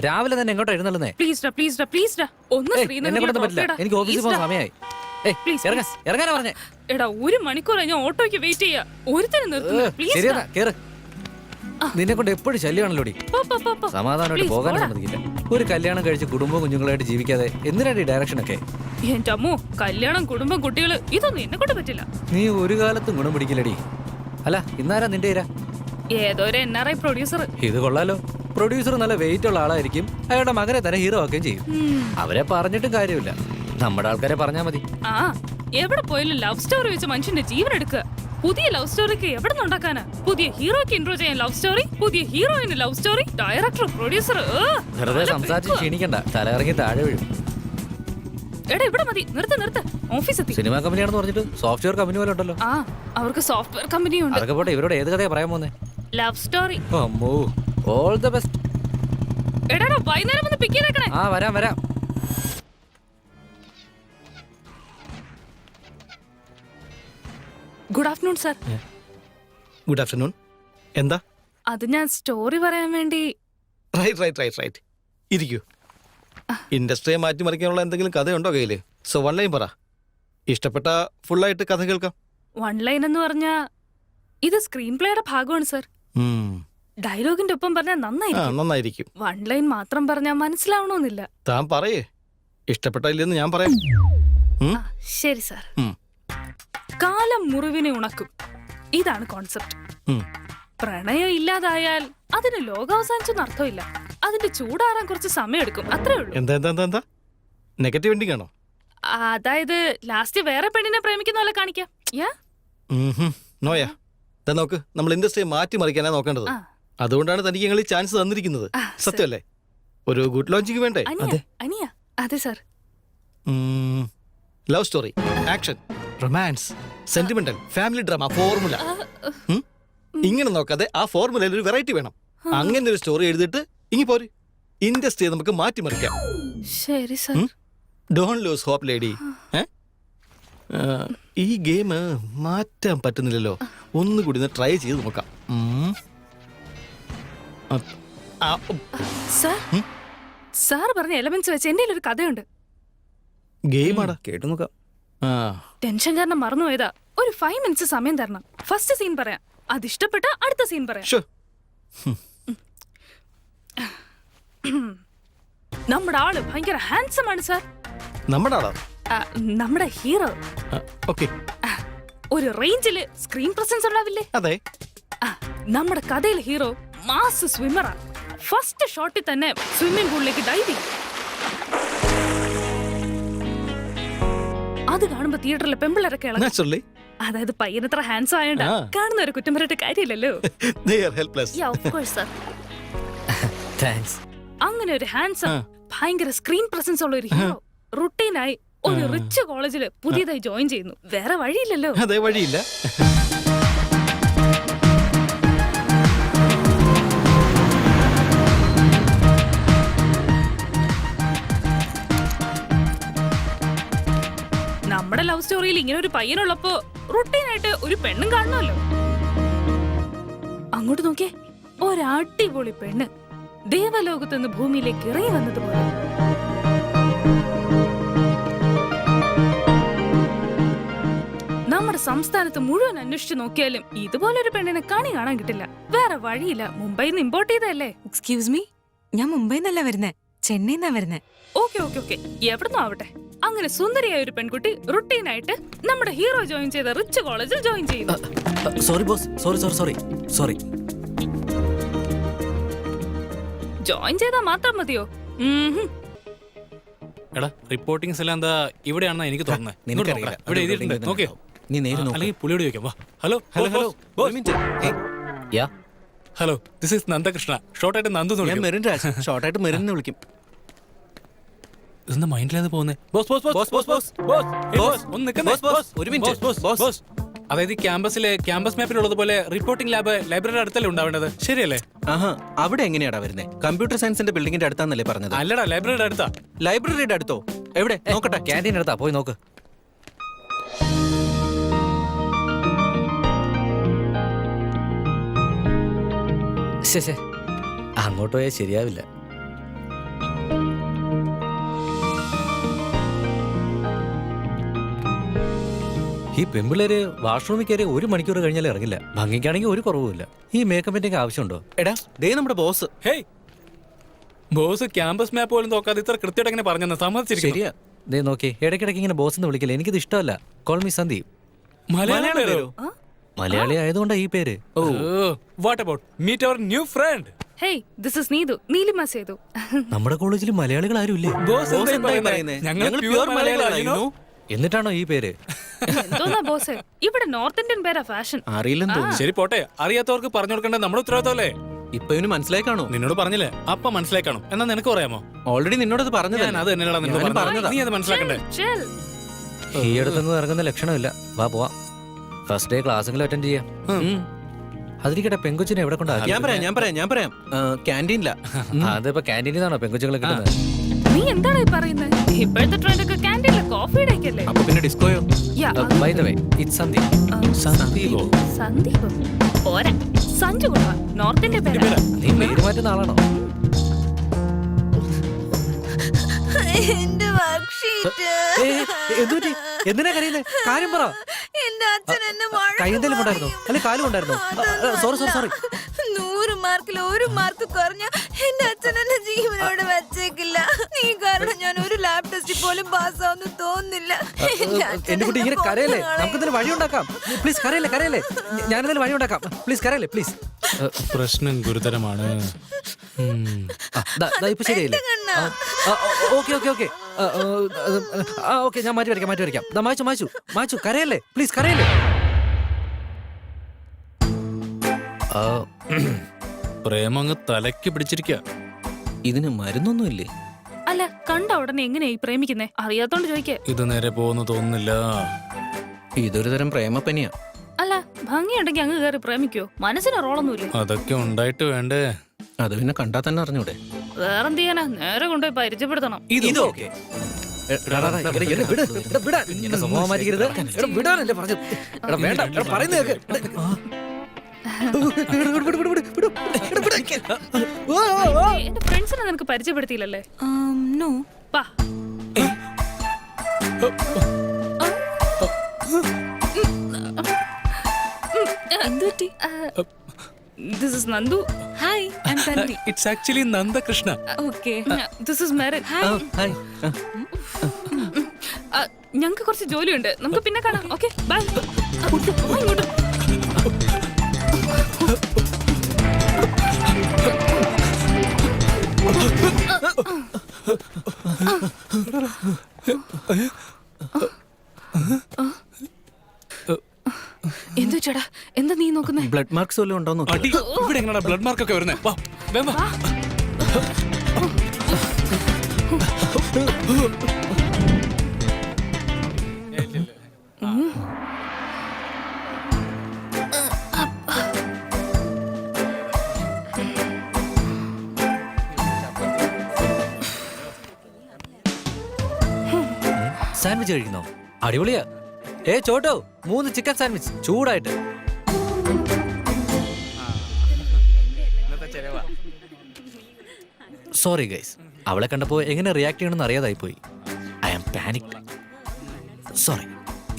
രാവിലെ തന്നെ എങ്ങോട്ടാ എഴുന്നള്ളുന്നേ? എന്നെ കൊണ്ടൊന്നും പറ്റില്ല, എനിക്ക് ഓഫീസിൽ പോകാൻ സമയമായി. ഇറങ്ങാനാ പറഞ്ഞേ. എടാ 1 മണിക്കൂർ ഞാൻ ഓട്ടോയ്ക്ക് വെയിറ്റ് ചെയ്യാ. ഒരുത്തരം നിർത്തുന്നു പ്ലീസ്. ശരിയാ, കേറ്. നിന്നെ കൊണ്ട് എപ്പോഴും ശല്യമാണല്ലോടി. സമാധാനമായിട്ട് പോകാനും സമ്മതിക്കില്ല. ഒരു കല്യാണം കഴിച്ച് കുടുംബവും കുഞ്ഞുങ്ങളായിട്ട് ജീവിക്കാതെ എന്തിനാണ് ഈ ഡയറക്ഷൻ ഒക്കെ? എന്റെ അമ്മോ, കല്യാണം കുടുംബം കുട്ടികള് ഇതൊന്നും എന്നെ കൊണ്ട് പറ്റില്ല. നീ ഒരു കാലത്തും ഗുണം പിടിക്കില്ലടി. അല്ല, ഇന്നാരാ നിന്റെ ഇര? ഏതോ ഒരു NRI പ്രൊഡ്യൂസർ. ഇത് കൊള്ളാലോ. പ്രൊഡ്യൂസർ നല്ല വെയിറ്റ് ഉള്ള ആളായിരിക്കും. അയാളുടെ മകനെ തന്നെ ഹീറോ ആക്കുകയും ചെയ്യും. അവരെ പറഞ്ഞിട്ടും കാര്യമില്ല, നമ്മുടെ ആൾക്കാരെ പറഞ്ഞാ മതി. ആ, എവിടെ പോയാലും ലവ് സ്റ്റോറി വെച്ച് മനുഷ്യന്റെ ജീവൻ എടുക്കുക. പുതിയ ലവ് സ്റ്റോറിക്ക് എവിടെ നിന്നുണ്ടാക്കാനാ? പുതിയ ഹീറോയ്ക്ക് ഇൻട്രോ ചെയ്യാൻ ലവ് സ്റ്റോറി, പുതിയ ഹീറോയിന് ലവ് സ്റ്റോറി, ഡയറക്ടർ പ്രൊഡ്യൂസർ. വെറുതെ സംസാരിച്ച് ക്ഷീണിക്കണ്ട, തലയിറങ്ങി താഴെ വീഴും. എടാ ഇവിടെ മതി, നിർത്ത്. ഓഫീസ് എത്തി. സിനിമാ കമ്പനിയാണെന്ന് പറഞ്ഞിട്ട് സോഫ്റ്റ്വെയർ കമ്പനി പോലെ ഉണ്ടല്ലോ. ആ, അവർക്ക് സോഫ്റ്റ്വെയർ കമ്പനിയുണ്ട്. അതൊക്കെ പോട്ടെ, ഇവരോട് ഏത് കഥയാ പറയാൻ പോന്നെ? Love story. അമ്മോ, ഓൾ ദ ബെസ്റ്റ്. എടാ വൈകുന്നേരം വന്ന് പിക്ക് ചെയ്തേക്കണേ. ആ, വരാം. Good afternoon sir. Good afternoon. എന്താ? അത് ഞാൻ സ്റ്റോറി പറയാൻ വേണ്ടി. റൈറ്റ്. ഇരിക്കൂ. ഇൻഡസ്ട്രിയെ മാറ്റിമറിക്കാനുള്ള എന്തെങ്കിലും കഥയുണ്ടോ കയ്യില്? സോ 1 ലൈൻ പറ. ഇഷ്ടപ്പെട്ട ഫുള്ളായിട്ട് കഥ കേൾക്കാം. 1 ലൈൻ എന്ന് പറഞ്ഞാ ഇത് സ്ക്രീൻ പ്ലേയുടെ ഭാഗമാണ് സർ. ഡയലോഗിന്റെ ഒപ്പം പറഞ്ഞാൽ നന്നായിരിക്കും. 1 ലൈൻ മാത്രം പറഞ്ഞാൽ മനസ്സിലാവണമെന്നില്ല. താൻ പറയേ, ഇഷ്ടപ്പെട്ടില്ലെന്ന് ഞാൻ പറയാം. ശരി സർ. കാലം മുറിവിനെ ഉണക്കും, ഇതാണ് കോൺസെപ്റ്റ്. പ്രണയം ഇല്ലാതായാൽ അതിന് ലോകാവസാനിച്ചൊന്നും അർത്ഥമില്ല. അതിന്റെ ചൂടാറാൻ കുറച്ച് സമയം എടുക്കും, അത്രേ ഉള്ളൂ. എന്താ നെഗറ്റീവ് എൻഡിങ് ആണോ? അതായത് ലാസ്റ്റ് വേറെ പെണ്ണിനെ പ്രേമിക്കുന്ന പോലെ കാണിക്കാം. നോയാ, നോക്ക്, നമ്മൾ ഇൻഡസ്ട്രിയെ മാറ്റിമറിക്കാനാ നോക്കേണ്ടത്. അതുകൊണ്ടാണ് തനിക്ക് ഞങ്ങൾ ഈ ചാൻസ് തന്നിരിക്കുന്നത്. സത്യമല്ലേ? ഒരു ഗുഡ് ലോഞ്ചിങ് വേണ്ടേ? അതെ sir. Love story, action, romance, sentimental, family drama, formula. ഇങ്ങനെ നോക്കാതെ ആ ഫോർമുലയിൽ ഒരു വെറൈറ്റി വേണം. അങ്ങനെ ഒരു സ്റ്റോറി എഴുതിയിട്ട് ഇങ്ങി പോര്. ഇൻഡസ്ട്രിയെ നമുക്ക് മാറ്റിമറിക്കാം. ശരി sir. Don't lose hope lady. ഈ ഗെയിം മാറ്റാൻ പറ്റുന്നില്ലല്ലോ. ഒന്നുകൂടി ട്രൈ ചെയ്ത് നോക്കാം. സാർ പറഞ്ഞ എലമെന്റ്സ് വെച്ച് എന്റെ ഒരു കഥയുണ്ട്. ഗെയിമാടാ, കേട്ടു നോക്കാം. ടെൻഷൻ കാരണം മറന്നുപോയതാ. ഒരു 5 മിനിറ്റ്സ് സമയം തരണം. ഫസ്റ്റ് സീൻ പറയാം, അതിഷ്ടപ്പെട്ട അടുത്ത സീൻ പറയാം. നമ്മുടെ ആള് ഭയങ്കര ഹാൻസം ആണ് സാർ. നമ്മുടെ ഹീറോ ഒരു റേഞ്ചില് സ്ക്രീൻ പ്രസൻസ് ഉണ്ടാവില്ലേ? അതെ. നമ്മുടെ കഥയിലെ ഹീറോ മാസ് സ്വിമ്മറാ. ഫസ്റ്റ് ഷോട്ടിൽ തന്നെ സ്വിമ്മിംഗ് പൂളിലേക്ക് ഡൈവ് ചെയ്യും. അത് കാണുമ്പോ തിയേറ്ററിലെ പെമ്പിളരൊക്കെ ഇളകും. അതായത് പയ്യനത്ര ഹാൻഡ്സം ആയണ്ട കാണുന്നവരെ കുറ്റം പറഞ്ഞിട്ട് കാര്യമില്ലല്ലോ. അങ്ങനെ ഒരു ഹാൻഡ്സം ഭയങ്കര സ്ക്രീൻ പ്രസൻസ് ഉള്ള ഒരു ഹീറോ റുട്ടീനായി ഒരു റിച്ച് കോളേജില് പുതിയതായി ജോയിൻ ചെയ്യുന്നു. വേറെ വഴിയില്ലല്ലോ. അതെ, വഴിയില്ല. നമ്മുടെ ലവ് സ്റ്റോറിയിൽ ഇങ്ങനെ ഒരു പയ്യനുള്ളപ്പോ റുട്ടീനായിട്ട് ഒരു പെണ്ണും കാണണമല്ലോ. അങ്ങോട്ട് നോക്കിയേ, ഒരടിപൊളി പെണ്ണ് ദേവലോകത്ത് നിന്ന് ഭൂമിയിലേക്ക് ഇറങ്ങി വന്നതുപോലെ. നമ്മുടെ സംസ്ഥാനത്ത് മുഴുവൻ അന്വേഷിച്ചു നോക്കിയാലും ഇതുപോലൊരു പെണ്ണിനെ കാണാൻ കിട്ടില്ല. വേറെ വഴിയില്ല. മുംബൈയിൽ നിന്ന് ഇമ്പോർട്ട് ചെയ്തല്ലേ. എക്സ്ക്യൂസ് മീ, ഞാൻ മുംബൈന്നല്ല വരുന്നേ, ചെന്നൈന്നാ വരുന്നേ. ഓക്കെ എവിടുന്നോ ആവട്ടെ. അങ്ങനെ സുന്ദരിയായ ഒരു പെൺകുട്ടി റുട്ടീനായിട്ട് നമ്മുടെ ഹീറോ ജോയിൻ ചെയ്ത റിച്ച് കോളേജിൽ ജോയിൻ ചെയ്യുന്നു. Sorry boss, sorry. ജോയിൻ ചെയ്താൽ മാത്രം മതിയോ? എടാ, റിപ്പോർട്ടിംഗ്സ് എല്ലാം എന്താ ഇവിടെയാണെന്നാ എനിക്ക് തോന്നുന്നത്. ഇവിടെ എഴുതിയിട്ടുണ്ട്, നോക്കിയോ? നീ നേരെ നോക്ക്. അല്ലെങ്കിൽ പുള്ളിയോട് ചോദിക്കാം. വാ. Hello, hello, this is Nandakrishna. ഷോർട്ടായിട്ട് നന്ദു എന്ന് വിളിക്കും. മെറിൻ രാജ്, ഷോർട്ടായിട്ട് മെറിൻ എന്ന് വിളിക്കും. ഇതെന്താ മൈൻഡിലേത് പോകുന്നേ? ഒരു മിനിറ്റ്. അതായത് ക്യാമ്പസ് മാപ്പിലുള്ളതുപോലെ റിപ്പോർട്ടിംഗ് ലാബ് ലൈബ്രറിയുടെ അടുത്തല്ലേ ഉണ്ടാവേണ്ടത്, ശരിയല്ലേ? അവിടെ എങ്ങനെയാടാ വരുന്നത്? കമ്പ്യൂട്ടർ സയൻസിന്റെ ബിൽഡിംഗിന്റെ അടുത്താന്നല്ലേ പറഞ്ഞത്? അല്ലടാ, ലൈബ്രറിയുടെ അടുത്താ. ലൈബ്രറിയുടെ അടുത്തോ? എവിടെ? നോക്കട്ടെ. ക്യാൻറ്റീൻ അടുത്താ, പോയി നോക്ക്. അങ്ങോട്ട് പോയാൽ ശരിയാവില്ല. ഈ പെമ്പിള്ളേര് വാഷ്റൂമിൽ കയറി 1 മണിക്കൂർ കഴിഞ്ഞാൽ ഇറങ്ങില്ല. ഭംഗിക്കാണെങ്കിൽ ഒരു കുറവുമില്ല. ഈ മേക്കപ്പിന്റെ ആവശ്യമുണ്ടോ? എടാ ദേ നമ്മുടെ ബോസ്. ഹേയ് ബോസ് ക്യാമ്പസ് മാപ്പ് പോലും നോക്കാതെ ഇത്ര കൃത്യമായിട്ട് എങ്ങനെ പറഞ്ഞെന്ന് സമ്മതിച്ചിരിക്കും. ശരിയാ. ദേ നോക്കി, ഇടയ്ക്കിടയ്ക്ക് ഇങ്ങനെ ബോസ് എന്ന് വിളിക്കില്ല. എനിക്കിത് ഇഷ്ടമല്ല. Call me Sandeep. മലയാളം പേരോ? മലയാളി ആയതുകൊണ്ടാ ഈ പേര്. What about meet our new friend? Hey this is Neethu, Neelima Sethu. നമ്മുടെ കോളേജിൽ മലയാളികൾ ആരും ഇല്ലേ? ബോസ് എന്തായി പറയുന്നേ? ഞങ്ങൾ പ്യൂർ മലയാളികളായിരുന്നു. എന്നിട്ടാണോ ഈ പേര്? എന്തോന്നാ ബോസ്, ഇവിടെ നോർത്ത് ഇന്ത്യൻ പേരാ ഫാഷൻ. അറിയില്ലെന്ന് തോന്നുന്നു. ശരി പോട്ടെ, അറിയാത്തവർക്ക് പറഞ്ഞു കൊടുക്കേണ്ടത് നമ്മുടെ ഉത്തരവാദിത്തമല്ലേ? ഇപ്പൊ ഇവന് മനസ്സിലായി കാണോ? നിന്നോട് പറഞ്ഞില്ലേ അപ്പ മനസ്സിലായി കാണും. എന്നാ നിനക്ക് പറയാമോ? ഓൾറെഡി നിന്നോടത് പറഞ്ഞത്. ഞാൻ അത് തന്നെയാണ് നിന്നോട് ഞാനും പറഞ്ഞത്. പറഞ്ഞതാ. നീ അത് മനസ്സിലാക്കണ്ടേ? Chill. ഈ അടുത്തൊന്നും ഇറങ്ങുന്ന ലക്ഷണമില്ല. വാ പോവാം. ഫസ്റ്റ് ഡേ ക്ലാസ്സെങ്കിലും അറ്റൻഡ് ചെയ്യാം. അതിരിക്കട്ടെ, പെങ്കൊച്ചിനെ എവിടെ കൊണ്ടാക്കി? ഞാൻ പറയാം ക്യാൻറ്റീനില്ല. അതിപ്പോ ക്യാൻറ്റീനിൽ നിന്നാണോ പെങ്കൊച്ചുകളെ കിട്ടുന്നത്? നീ എന്താണ് ഈ പറയുന്നത്? ഇപ്പോഴത്തെ ട്രെൻഡ് ഒക്കെ ക്യാൻറ്റീനിലെ കോഫി ഇടയ്ക്കല്ലേ? അപ്പൊ പിന്നെ ഡിസ്കോയോ? By the way, it's Sandeep. സന്ദീപോ? സന്ദീപ് പോരാ, സഞ്ജു കൊണ്ടുവാ. നോർത്ത് ഇന്ത്യ പേരാ. നീ പേര് മാറ്റുന്ന ആളാണോ? എന്റെ വർക്ക്ഷീറ്റ്. എന്തുപറ്റി? എന്തിനാ കരയുന്നത്? കാര്യം പറ. എന്റെ അച്ഛൻ എന്നെ കൈയെന്തേലും കൊണ്ടായിരുന്നോ? അല്ലെ കാലും കൊണ്ടായിരുന്നോ? സോറി. 100 മാർക്കിൽ 1 മാർക്ക് കുറഞ്ഞ എന്റെ അച്ഛൻ എന്നെ ജീവനോട് വെച്ചേക്കില്ല. നീ കാരണം ഞാൻ ഒരു ലാബ് ടെസ്റ്റിൽ പോലും പാസ്സാവുന്നു തോന്നുന്നില്ല. എന്റെ കുട്ടി ഇങ്ങനെ കരയല്ലേ? നമുക്ക് എന്തെങ്കിലും വഴി ഉണ്ടാക്കാം. പ്ലീസ് കരയല്ലേ. ഞാനെന്തെങ്കിലും വഴി ഉണ്ടാക്കാം. പ്ലീസ് കരയല്ലേ പ്ലീസ്. പ്രശ്നം ഗുരുതരമാണ്. ഇപ്പൊ ശരിയല്ലേ? ഓക്കെ ഞാൻ മാറ്റി വരയ്ക്കാം. മാച്ചു കരയല്ലേ പ്ലീസ് കരയല്ലേ. പ്രേമം അങ്ങ് തലയ്ക്ക് പിടിച്ചിരിക്ക. ഇതിന് മരുന്നൊന്നുമില്ലേ? അല്ല, കണ്ട ഉടനെ എങ്ങനെയാ ഈ പ്രേമിക്കുന്നേ? അറിയാത്തോണ്ട് ചോദിക്കേ. ഇത് നേരെ പോകുന്നു തോന്നുന്നില്ല. ഇതൊരു തരം പ്രേമപ്പനിയാ. അല്ല, ഭംഗിയുണ്ടെങ്കിൽ അങ്ങ് കയറി പ്രേമിക്കോ? മനസ്സിന് റോളൊന്നുമില്ലേ? അതൊക്കെ ഉണ്ടായിട്ട് വേണ്ടേ? അത് പിന്നെ കണ്ടാ തന്നെ അറിഞ്ഞൂടെ? വേറെന്ത് ചെയ്യാനാ, നേരെ കൊണ്ടുപോയി പരിചയപ്പെടുത്തണം. ഇത് ഓക്കെ. സ്വഭാവം മാറ്റിക്കരുത്. വിടാനല്ലേ പറഞ്ഞത്? വേണ്ട പറയുന്നേക്ക്. എന്റെ ഫ്രണ്ട്സിനെ നിനക്ക് പരിചയപ്പെടുത്തിയില്ലല്ലേ? നോ. പാ. എന്തുപറ്റി? This is Nandu. Hi, I am Tanvi. It's actually Nandakrishna. Okay. This is Merit. Hi. ഞങ്ങൾക്ക് കുറച്ച് ജോലിയുണ്ട്, നമുക്ക് പിന്നെ കാണാം. Okay bye. ഇങ്ങോട്ട്. എന്തു ചേട്ടാ, എന്താ നീ നോക്കുന്നേ? ബ്ലഡ് മാർക്സ് വല്ലതും ഉണ്ടോ നോക്കി. അടി, ഇവിടെ എങ്ങനെയാ ബ്ലഡ് മാർക്ക് ഒക്കെ വരുന്നേ? വാ, വേഗം വാ. സാൻഡ്വിച്ച് കഴിക്കുന്നോ? അടിപൊളിയാ. ചോട്ടോ, 3 ചിക്കൻ സാൻഡ്വിച്ച് ചൂടായിട്ട്. സോറി ഗൈസ്, അവളെ കണ്ടപ്പോ എങ്ങനെ റിയാക്ട് ചെയ്യണമെന്ന് അറിയാതായി പോയി. I am panicked. സോറി.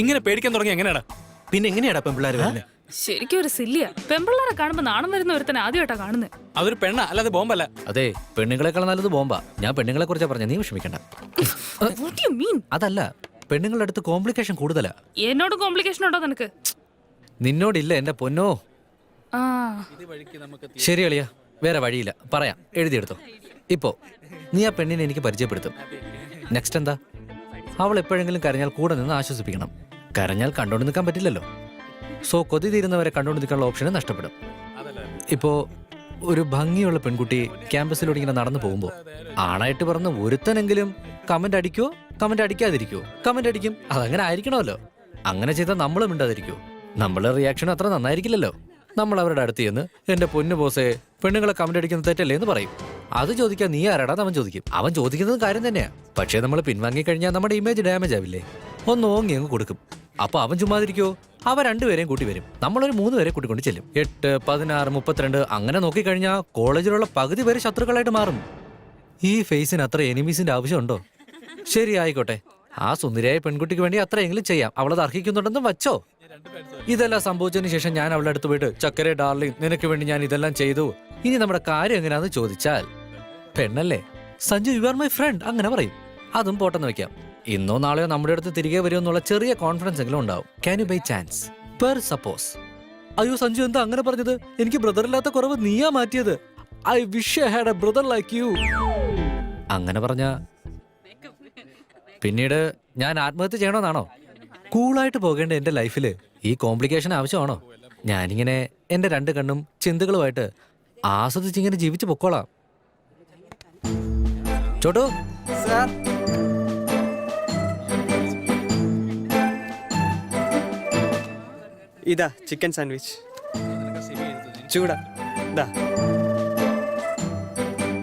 ഇങ്ങനെ പേടിക്കാൻ തുടങ്ങി എങ്ങനെയാടാ? പിന്നെ എങ്ങനെയാടാ പെമ്പിള്ളാര് വരുന്നത്? ശരിക്കും ഒരു സില്ലിയാ. പെമ്പിള്ളാരെ കാണുമ്പോ നാണം വരുന്ന ഒരുത്തനെ ആദ്യമായിട്ടാ കാണുന്നത്. അതൊരു പെണ്ണ, അല്ലാതെ ബോംബല്ല. അതെ, പെണ്ണുങ്ങളെക്കാൾ നല്ലത് ബോംബാ. ഞാൻ പെണ്ണുങ്ങളെ കുറിച്ചാ പറഞ്ഞ, നീ വിഷമിക്കണ്ട. What do you mean? അതല്ല, പെണ്ണുങ്ങളുടെ അടുത്ത് കോംപ്ലിക്കേഷൻ കൂടുതലാ. എന്നോട് കോംപ്ലിക്കേഷൻ ഉണ്ടോ നിനക്ക്? നിന്നോടില്ല എന്റെ പൊന്നോ. ആ, ശരി അളിയ, വേറെ വഴിയില്ല. പറയാം, എഴുതിയെടുത്തോ. ഇപ്പോ നീ ആ പെണ്ണിനെ എനിക്ക് പരിചയപ്പെടുത്തും. നെക്സ്റ്റ് എന്താ? അവൾ എപ്പോഴെങ്കിലും കരഞ്ഞാൽ കൂടെ നിന്ന് ആശ്വസിപ്പിക്കണം. കരഞ്ഞാൽ കണ്ടോണ്ട് നിൽക്കാൻ പറ്റില്ലല്ലോ. സോ കൊതി തീരുന്നവരെ കണ്ടോണ്ട് നിൽക്കാനുള്ള ഓപ്ഷന് നഷ്ടപ്പെടും. ഇപ്പോ ഒരു ഭംഗിയുള്ള പെൺകുട്ടി ക്യാമ്പസിലൂടെ ഇങ്ങനെ നടന്നു പോകുമ്പോൾ ആണായിട്ട് പറഞ്ഞ് ഒരുത്തനെങ്കിലും കമന്റ് അടിക്കോ, കമന്റ് അടിക്കാതിരിക്കോ? കമന്റ് അടിക്കും. അതങ്ങനെ ആയിരിക്കണമല്ലോ. അങ്ങനെ ചെയ്താൽ നമ്മളും മിണ്ടാതിരിക്കോ? നമ്മളുടെ റിയാക്ഷൻ അത്ര നന്നായിരിക്കില്ലല്ലോ. നമ്മൾ അവരുടെ അടുത്ത് ചെന്ന് എന്റെ പൊന്നു ബോസേ, പെണ്ണുങ്ങളെ കമന്റ് അടിക്കുന്നത് തെറ്റല്ലേ എന്ന് പറയും. അത് ചോദിക്കാൻ നീ ആരാടാ? അവൻ ചോദിക്കും. അവൻ ചോദിക്കുന്നത് കാര്യം തന്നെയാ. പക്ഷേ നമ്മൾ പിൻവാങ്ങി കഴിഞ്ഞാൽ നമ്മുടെ ഇമേജ് ഡാമേജ് ആവില്ലേ? ഒന്ന് ഓങ്ങി അങ്ങ് കൊടുക്കും. അപ്പൊ അവൻ ചുമ്മാതിരിക്കോ? അവ 2 പേരെയും കൂട്ടി വരും. നമ്മളൊരു 3 പേരെ കൂട്ടിക്കൊണ്ട് ചെല്ലും. 8, 16, 32 അങ്ങനെ നോക്കിക്കഴിഞ്ഞാൽ കോളേജിലുള്ള പകുതി പേര് ശത്രുക്കളായിട്ട് മാറും. ഈ ഫേസിന് അത്ര എനിമീസിന്റെ ആവശ്യമുണ്ടോ? ശരി ആയിക്കോട്ടെ, ആ സുന്ദരിയായ പെൺകുട്ടിക്ക് വേണ്ടി അത്രയെങ്കിലും ചെയ്യാം. അവളത് അർഹിക്കുന്നുണ്ടെന്നും വച്ചോ. ഇതെല്ലാം സംഭവിച്ചതിന് ശേഷം ഞാൻ അവളുടെ അടുത്ത് പോയിട്ട് ചക്കരെ ഡാർലിംഗ് നിനക്ക് വേണ്ടി ഞാൻ ഇതെല്ലാം ചെയ്തു, ഇനി നമ്മുടെ കാര്യം എങ്ങനെയാന്ന് ചോദിച്ചാൽ പെണ്ണല്ലേ, Sanju you are my friend അങ്ങനെ പറയും. അതും പോട്ടെന്ന് വെക്കാം. ഇന്നോ നാളെയോ നമ്മുടെ അടുത്ത് തിരികെ വരുമെന്നുള്ള ചെറിയ കോൺഫിഡൻസ് എങ്കിലും ഉണ്ടാവും. Can you by chance per suppose അയ്യോ സഞ്ജു എന്താ അങ്ങനെ പറഞ്ഞത്, എനിക്ക് ബ്രദർ ഇല്ലാത്ത കുറവ് നീയാ മാറ്റിയത്, I wish I had A brother like you അങ്ങനെ പറഞ്ഞ പിന്നീട് ഞാൻ ആത്മഹത്യ ചെയ്യണമെന്നാണോ? കൂളായിട്ട് പോകേണ്ട എന്റെ ലൈഫില് ഈ കോംപ്ലിക്കേഷൻ ആവശ്യമാണോ? ഞാനിങ്ങനെ എന്റെ രണ്ട് കണ്ണും ചിന്തകളുമായിട്ട് ആസ്വദിച്ചിങ്ങനെ ജീവിച്ചു പൊക്കോളാം. ചോട്ടു ഇതാ ചിക്കൻ സാൻഡ്വിച്ച് ചൂടാ.